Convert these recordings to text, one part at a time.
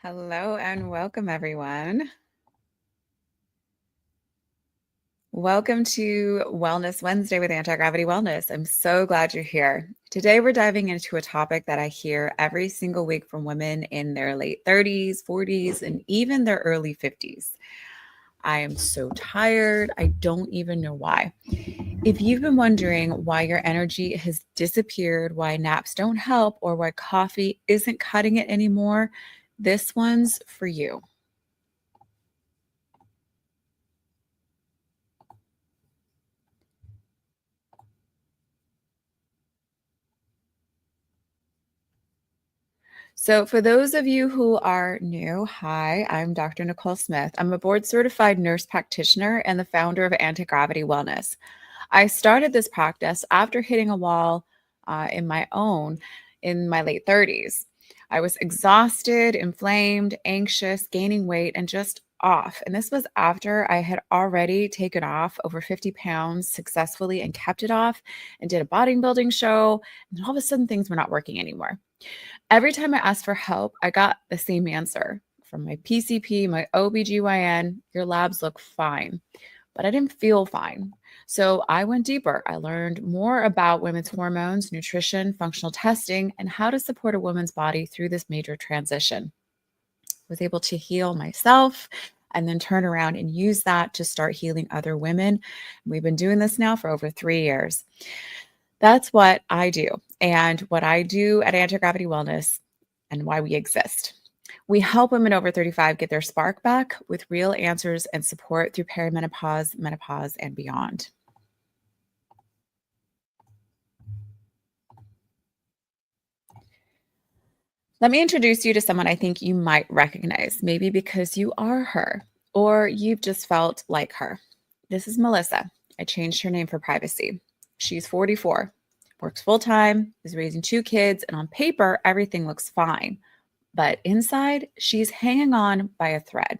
Hello and welcome, everyone. Welcome to Wellness Wednesday with Antigravity Wellness. I'm so glad you're here. Today, we're diving into a topic that I hear every single week from women in their late 30s, 40s, and even their early 50s. I am so tired. I don't even know why. If you've been wondering why your energy has disappeared, why naps don't help, or why coffee isn't cutting it anymore, this one's for you. So, for those of you who are new, hi, I'm Dr. Nicole Smith. I'm a board certified nurse practitioner and the founder of Antigravity Wellness. I started this practice after hitting a wall in my late 30s. I was exhausted, inflamed, anxious, gaining weight, and just off. And this was after I had already taken off over 50 pounds successfully and kept it off and did a bodybuilding show. And all of a sudden, things were not working anymore. Every time I asked for help, I got the same answer from my PCP, my OBGYN, your labs look fine, but I didn't feel fine. So I went deeper. I learned more about women's hormones, nutrition, functional testing, and how to support a woman's body through this major transition. Was able to heal myself and then turn around and use that to start healing other women. We've been doing this now for over 3 years. That's what I do and what I do at Anti-Gravity Wellness and why we exist. We help women over 35 get their spark back with real answers and support through perimenopause, menopause, and beyond. Let me introduce you to someone I think you might recognize, maybe because you are her or you've just felt like her. This is Melissa. I changed her name for privacy. She's 44, works full time, is raising 2 kids, and on paper, everything looks fine. But inside, she's hanging on by a thread.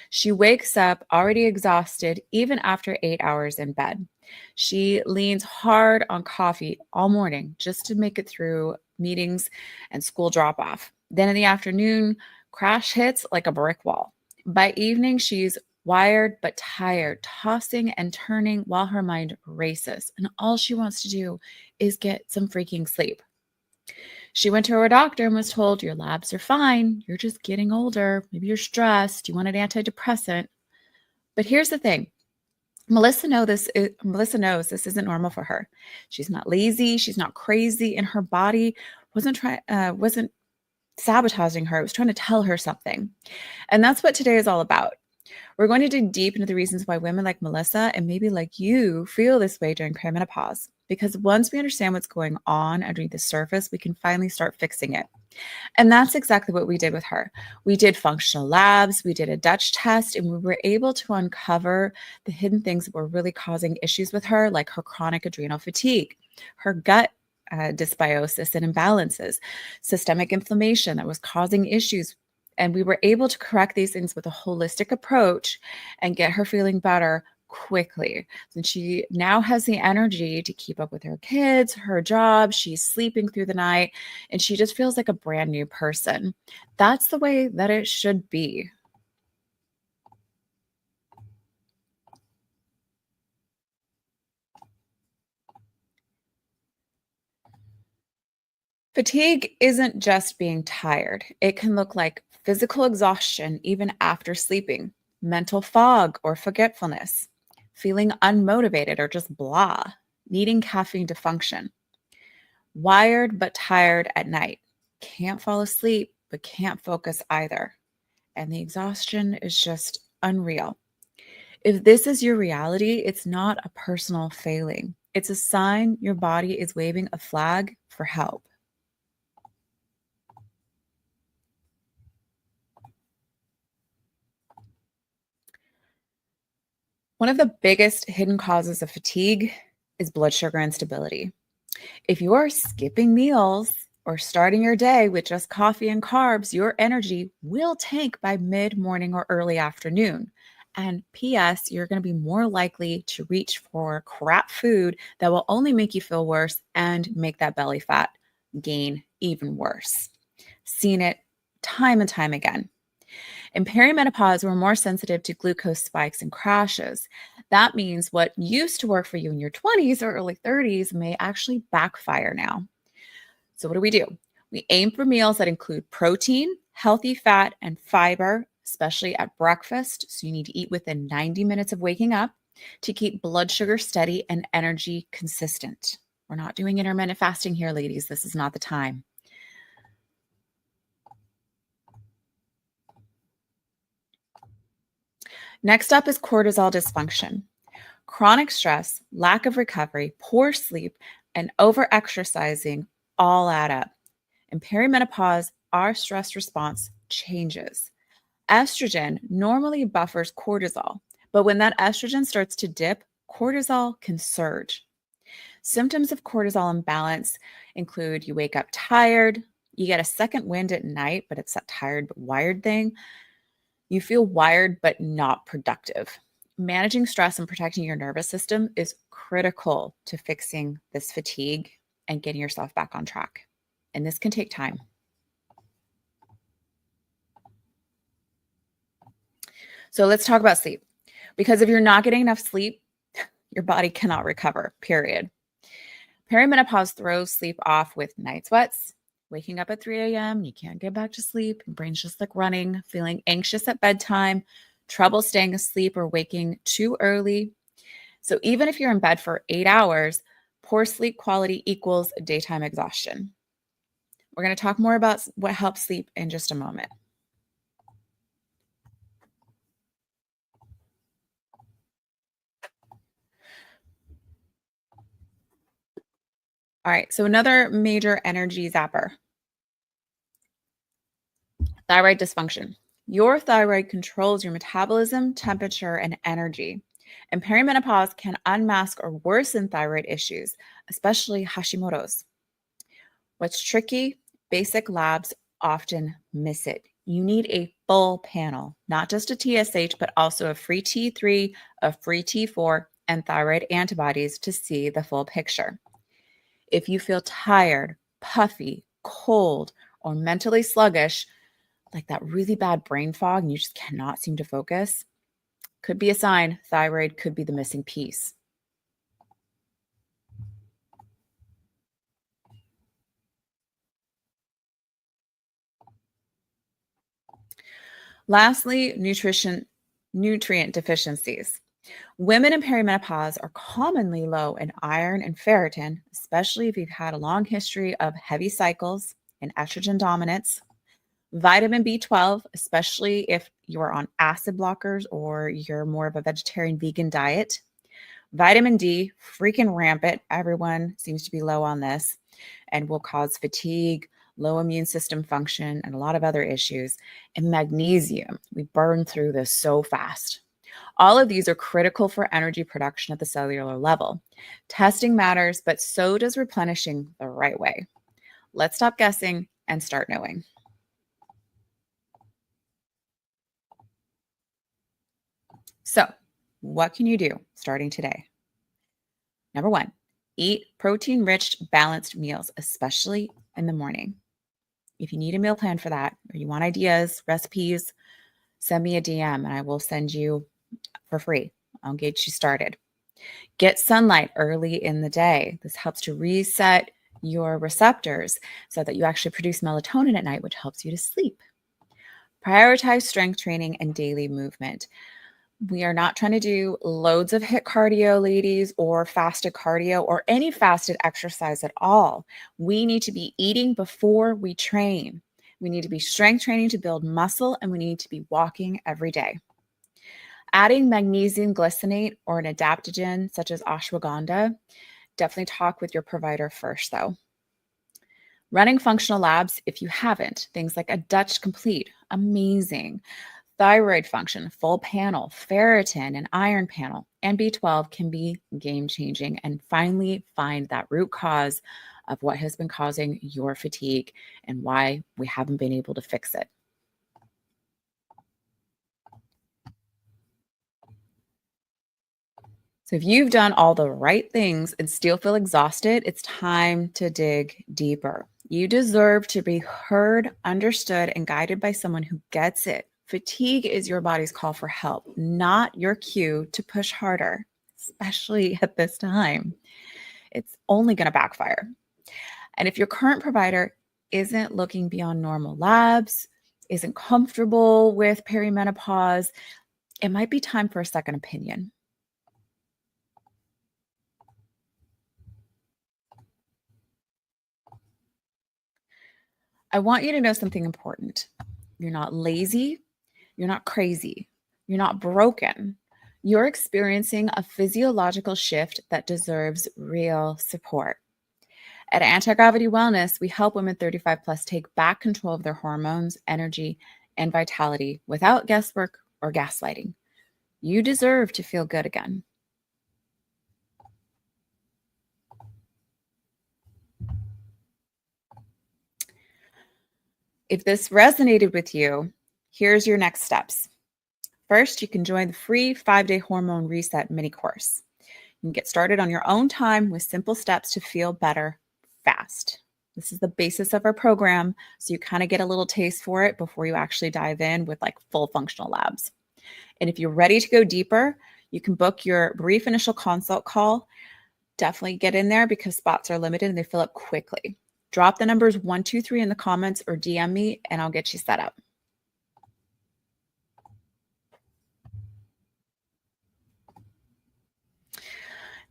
She wakes up already exhausted, even after 8 hours in bed. She leans hard on coffee all morning just to make it through meetings and school drop off. Then in the afternoon, crash hits like a brick wall. By evening, she's wired but tired, tossing and turning while her mind races. And all she wants to do is get some freaking sleep. She went to her doctor and was told, your labs are fine. You're just getting older. Maybe you're stressed. You want an antidepressant. But here's the thing. Melissa knows this isn't normal for her. She's not lazy. She's not crazy. And her body wasn't sabotaging her. It was trying to tell her something. And that's what today is all about. We're going to dig deep into the reasons why women like Melissa and maybe like you feel this way during perimenopause. Because once we understand what's going on underneath the surface, we can finally start fixing it. And that's exactly what we did with her. We did functional labs, we did a Dutch test, and we were able to uncover the hidden things that were really causing issues with her, like her chronic adrenal fatigue, her gut dysbiosis and imbalances, systemic inflammation that was causing issues. And we were able to correct these things with a holistic approach and get her feeling better quickly. And she now has the energy to keep up with her kids, her job. She's sleeping through the night, and she just feels like a brand new person. That's the way that it should be. Fatigue isn't just being tired. It can look like physical exhaustion even after sleeping, mental fog or forgetfulness, feeling unmotivated or just blah, needing caffeine to function, wired but tired at night, can't fall asleep but can't focus either. And the exhaustion is just unreal. If this is your reality, it's not a personal failing. It's a sign your body is waving a flag for help. One of the biggest hidden causes of fatigue is blood sugar instability. If you are skipping meals or starting your day with just coffee and carbs, your energy will tank by mid morning or early afternoon. And P.S., you're going to be more likely to reach for crap food that will only make you feel worse and make that belly fat gain even worse. Seen it time and time again. In perimenopause, we're more sensitive to glucose spikes and crashes. That means what used to work for you in your 20s or early 30s may actually backfire now. So, what do? We aim for meals that include protein, healthy fat, and fiber, especially at breakfast. So, you need to eat within 90 minutes of waking up to keep blood sugar steady and energy consistent. We're not doing intermittent fasting here, ladies. This is not the time. Next up is cortisol dysfunction. Chronic stress, lack of recovery, poor sleep, and overexercising all add up. In perimenopause, our stress response changes. Estrogen normally buffers cortisol, but when that estrogen starts to dip, cortisol can surge. Symptoms of cortisol imbalance include you wake up tired, you get a second wind at night, but it's that tired but wired thing. You feel wired but not productive. Managing stress and protecting your nervous system is critical to fixing this fatigue and getting yourself back on track. And this can take time. So let's talk about sleep. Because if you're not getting enough sleep, your body cannot recover, period. Perimenopause throws sleep off with night sweats, waking up at 3 a.m., you can't get back to sleep, your brain's just like running, feeling anxious at bedtime, trouble staying asleep or waking too early. So even if you're in bed for 8 hours, poor sleep quality equals daytime exhaustion. We're going to talk more about what helps sleep in just a moment. All right, so another major energy zapper. Thyroid dysfunction. Your thyroid controls your metabolism, temperature, and energy. And perimenopause can unmask or worsen thyroid issues, especially Hashimoto's. What's tricky? Basic labs often miss it. You need a full panel, not just a TSH, but also a free T3, a free T4, and thyroid antibodies to see the full picture. If you feel tired, puffy, cold, or mentally sluggish, like that really bad brain fog and you just cannot seem to focus, could be a sign thyroid could be the missing piece. Lastly, nutrient deficiencies. Women in perimenopause are commonly low in iron and ferritin, especially if you've had a long history of heavy cycles and estrogen dominance. Vitamin B12, especially if you're on acid blockers or you're more of a vegetarian vegan diet. Vitamin D, freaking rampant. Everyone seems to be low on this and will cause fatigue, low immune system function, and a lot of other issues. And magnesium, we burn through this so fast. All of these are critical for energy production at the cellular level. Testing matters, but so does replenishing the right way. Let's stop guessing and start knowing. So, what can you do starting today? Number 1, eat protein-rich, balanced meals, especially in the morning. If you need a meal plan for that, or you want ideas, recipes, send me a DM and I will send you for free. I'll get you started. Get sunlight early in the day. This helps to reset your receptors so that you actually produce melatonin at night, which helps you to sleep. Prioritize strength training and daily movement. We are not trying to do loads of HIIT cardio, ladies, or fasted cardio, or any fasted exercise at all. We need to be eating before we train. We need to be strength training to build muscle, and we need to be walking every day. Adding magnesium glycinate or an adaptogen such as ashwagandha, definitely talk with your provider first, though. Running functional labs, if you haven't, things like a Dutch Complete, amazing. Thyroid function, full panel, ferritin, and iron panel, and B12 can be game-changing. And finally, find that root cause of what has been causing your fatigue and why we haven't been able to fix it. So if you've done all the right things and still feel exhausted, it's time to dig deeper. You deserve to be heard, understood, and guided by someone who gets it. Fatigue is your body's call for help, not your cue to push harder, especially at this time. It's only going to backfire. And if your current provider isn't looking beyond normal labs, isn't comfortable with perimenopause, it might be time for a second opinion. I want you to know something important. You're not lazy. You're not crazy. You're not broken. You're experiencing a physiological shift that deserves real support. At Antigravity Wellness, we help women 35 plus take back control of their hormones, energy, and vitality without guesswork or gaslighting. You deserve to feel good again. If this resonated with you, here's your next steps. First, you can join the free 5-day hormone reset mini course. You can get started on your own time with simple steps to feel better fast. This is the basis of our program, so you kind of get a little taste for it before you actually dive in with like full functional labs. And if you're ready to go deeper, you can book your brief initial consult call. Definitely get in there because spots are limited and they fill up quickly. Drop the numbers 123 in the comments or DM me and I'll get you set up.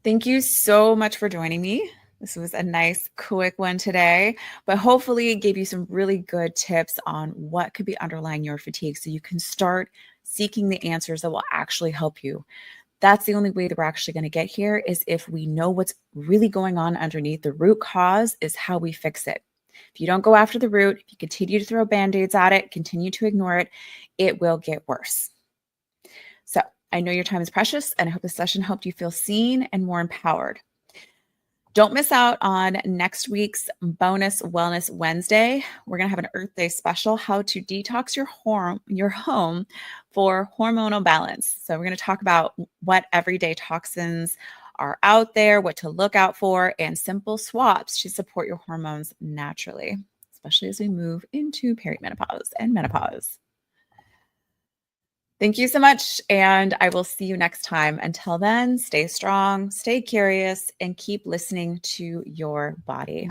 Thank you so much for joining me. This was a nice, quick one today, but hopefully it gave you some really good tips on what could be underlying your fatigue so you can start seeking the answers that will actually help you. That's the only way that we're actually going to get here is if we know what's really going on underneath. The root cause is how we fix it. If you don't go after the root, if you continue to throw band-aids at it, continue to ignore it, it will get worse. So I know your time is precious, and I hope this session helped you feel seen and more empowered. Don't miss out on next week's bonus Wellness Wednesday. We're going to have an Earth Day special, how to detox your home for hormonal balance. So we're going to talk about what everyday toxins are out there, what to look out for, and simple swaps to support your hormones naturally, especially as we move into perimenopause and menopause. Thank you so much, and I will see you next time. Until then, stay strong, stay curious, and keep listening to your body.